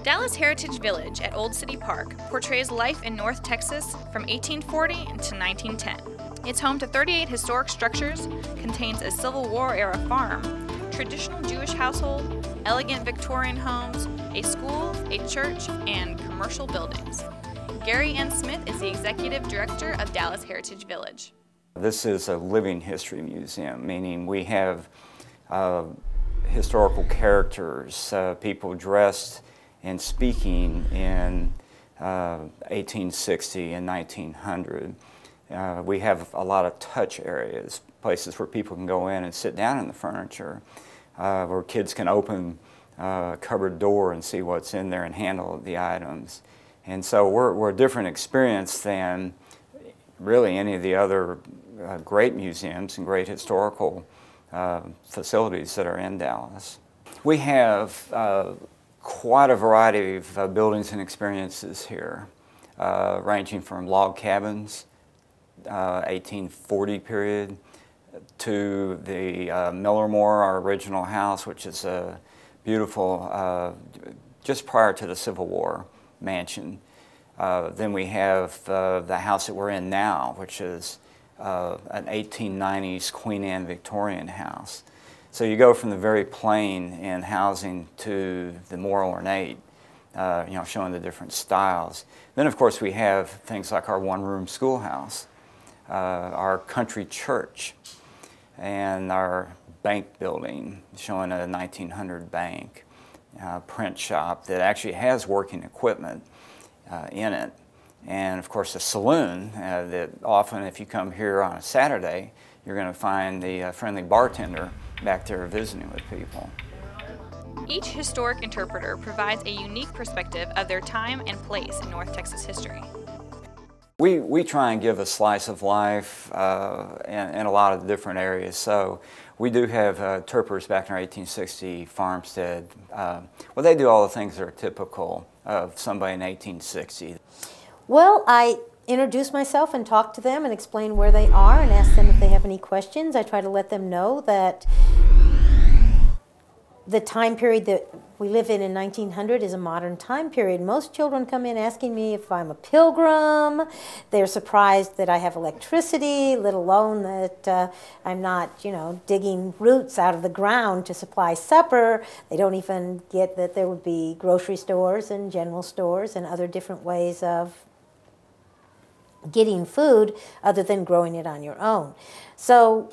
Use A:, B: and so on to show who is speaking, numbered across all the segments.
A: Dallas Heritage Village at Old City Park portrays life in North Texas from 1840 to 1910. It's home to 38 historic structures, contains a Civil War-era farm, traditional Jewish household, elegant Victorian homes, a school, a church, and commercial buildings. Gary N. Smith is the Executive Director of Dallas Heritage Village.
B: This is a living history museum, meaning we have historical characters, people dressed and speaking in 1860 and 1900. We have a lot of touch areas, places where people can go in and sit down in the furniture, where kids can open a cupboard door and see what's in there and handle the items. And so we're a different experience than really any of the other great museums and great historical facilities that are in Dallas. We have quite a variety of buildings and experiences here, ranging from log cabins, 1840 period, to the Millermore, our original house, which is a beautiful, just prior to the Civil War mansion. Then we have the house that we're in now, which is an 1890s Queen Anne Victorian house. So you go from the very plain in housing to the more ornate, showing the different styles. Then of course we have things like our one-room schoolhouse, our country church, and our bank building, showing a 1900 bank, print shop that actually has working equipment in it. And of course a saloon that often, if you come here on a Saturday, you're going to find the friendly bartender back there visiting with people.
A: Each historic interpreter provides a unique perspective of their time and place in North Texas history.
B: We try and give a slice of life in a lot of different areas. So we do have interpreters back in our 1860 farmstead. Well, they do all the things that are typical of somebody in 1860.
C: Well, I introduce myself and talk to them and explain where they are and ask them if they have any questions. I try to let them know that the time period that we live in 1900 is a modern time period. Most children come in asking me if I'm a pilgrim. They're surprised that I have electricity, let alone that I'm not, digging roots out of the ground to supply supper. They don't even get that there would be grocery stores and general stores and other different ways of getting food other than growing it on your own. So,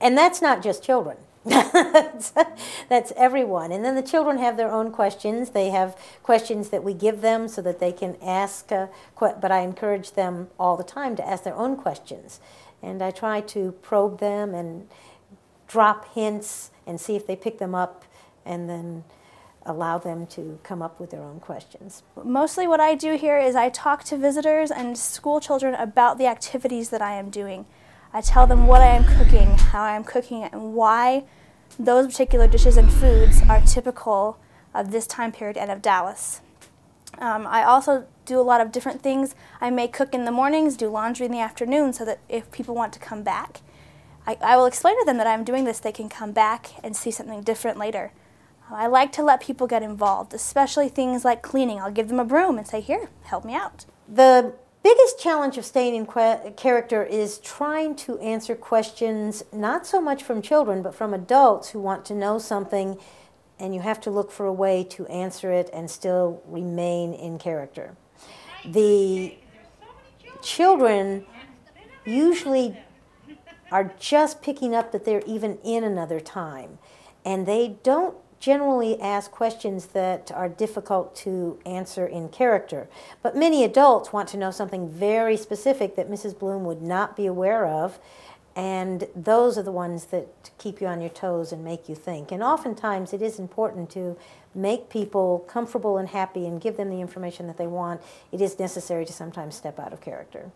C: and that's not just children. That's everyone. And then the children have their own questions. They have questions that we give them so that they can ask, but I encourage them all the time to ask their own questions. And I try to probe them and drop hints and see if they pick them up, and then allow them to come up with their own questions.
D: Mostly what I do here is I talk to visitors and school children about the activities that I am doing. I tell them what I am cooking, how I am cooking it, and why those particular dishes and foods are typical of this time period and of Dallas. I also do a lot of different things. I may cook in the mornings, do laundry in the afternoon, so that if people want to come back, I will explain to them that I'm doing this, they can come back and see something different later. I like to let people get involved, especially things like cleaning. I'll give them a broom and say, here, help me out.
C: The biggest challenge of staying in character is trying to answer questions not so much from children but from adults who want to know something, and you have to look for a way to answer it and still remain in character. The children usually are just picking up that they're even in another time, and they don't generally ask questions that are difficult to answer in character. But many adults want to know something very specific that Mrs. Bloom would not be aware of, and those are the ones that keep you on your toes and make you think. And oftentimes it is important to make people comfortable and happy and give them the information that they want. It is necessary to sometimes step out of character.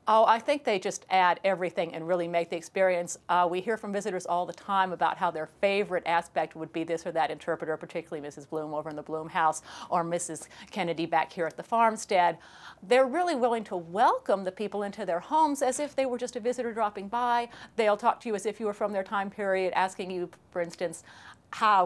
E: Oh, I think they just add everything and really make the experience. We hear from visitors all the time about how their favorite aspect would be this or that interpreter, particularly Mrs. Bloom over in the Bloom house or Mrs. Kennedy back here at the farmstead. They're really willing to welcome the people into their homes as if they were just a visitor dropping by. They'll talk to you as if you were from their time period, asking you, for instance,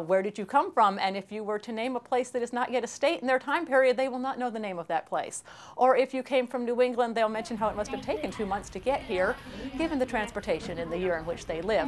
E: where did you come from? And if you were to name a place that is not yet a state in their time period, they will not know the name of that place. Or if you came from New England, they'll mention how it must have taken 2 months to get here, given the transportation in the year in which they live.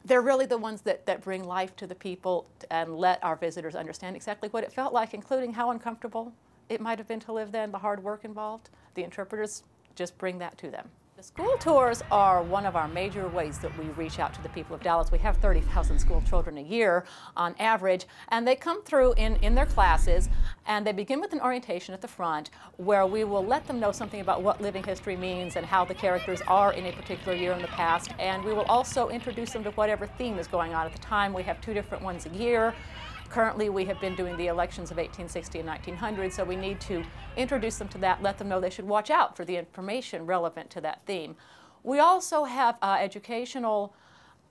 E: They're really the ones that bring life to the people and let our visitors understand exactly what it felt like, including how uncomfortable it might have been to live then, the hard work involved. The interpreters just bring that to them. The school tours are one of our major ways that we reach out to the people of Dallas. We have 30,000 school children a year on average, and they come through in their classes, and they begin with an orientation at the front where we will let them know something about what living history means and how the characters are in a particular year in the past, and we will also introduce them to whatever theme is going on at the time. We have 2 different ones a year. Currently, we have been doing the elections of 1860 and 1900, so we need to introduce them to that, let them know they should watch out for the information relevant to that theme. We also have educational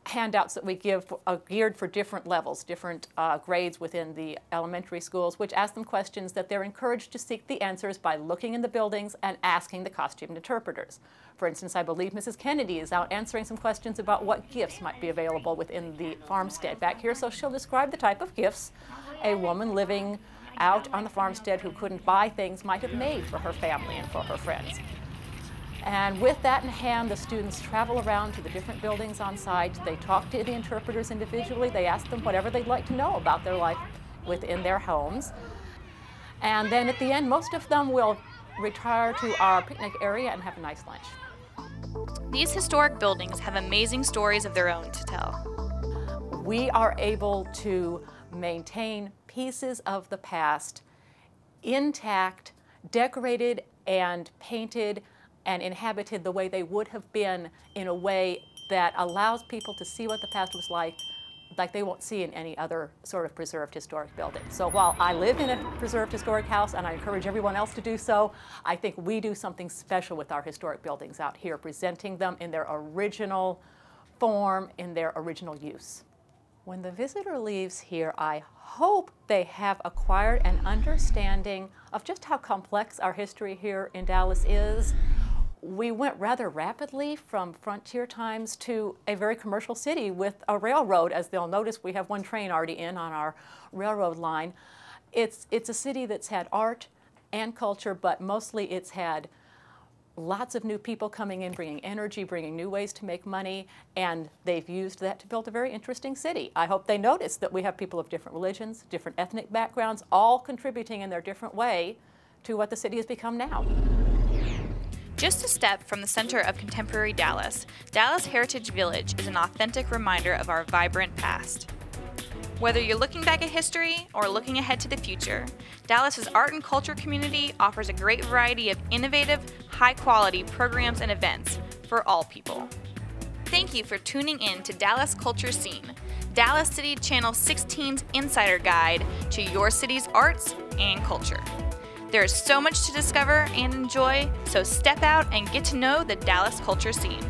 E: handouts that we give geared for different levels, different grades within the elementary schools, which ask them questions that they're encouraged to seek the answers by looking in the buildings and asking the costumed interpreters. For instance, I believe Mrs. Kennedy is out answering some questions about what gifts might be available within the farmstead back here, so she'll describe the type of gifts a woman living out on the farmstead who couldn't buy things might have made for her family and for her friends. And with that in hand, the students travel around to the different buildings on site. They talk to the interpreters individually. They ask them whatever they'd like to know about their life within their homes. And then at the end, most of them will retire to our picnic area and have a nice lunch.
A: These historic buildings have amazing stories of their own to tell.
E: We are able to maintain pieces of the past intact, decorated and painted and inhabited the way they would have been in a way that allows people to see what the past was like they won't see in any other sort of preserved historic building. So while I live in a preserved historic house and I encourage everyone else to do so, I think we do something special with our historic buildings out here, presenting them in their original form, in their original use. When the visitor leaves here, I hope they have acquired an understanding of just how complex our history here in Dallas is. We went rather rapidly from frontier times to a very commercial city with a railroad. As they'll notice, we have 1 train already in on our railroad line. It's a city that's had art and culture, but mostly it's had lots of new people coming in, bringing energy, bringing new ways to make money, and they've used that to build a very interesting city. I hope they notice that we have people of different religions, different ethnic backgrounds, all contributing in their different way to what the city has become now.
A: Just a step from the center of contemporary Dallas, Dallas Heritage Village is an authentic reminder of our vibrant past. Whether you're looking back at history or looking ahead to the future, Dallas's art and culture community offers a great variety of innovative, high-quality programs and events for all people. Thank you for tuning in to Dallas Culture Scene, Dallas City Channel 16's insider guide to your city's arts and culture. There is so much to discover and enjoy, so step out and get to know the Dallas culture scene.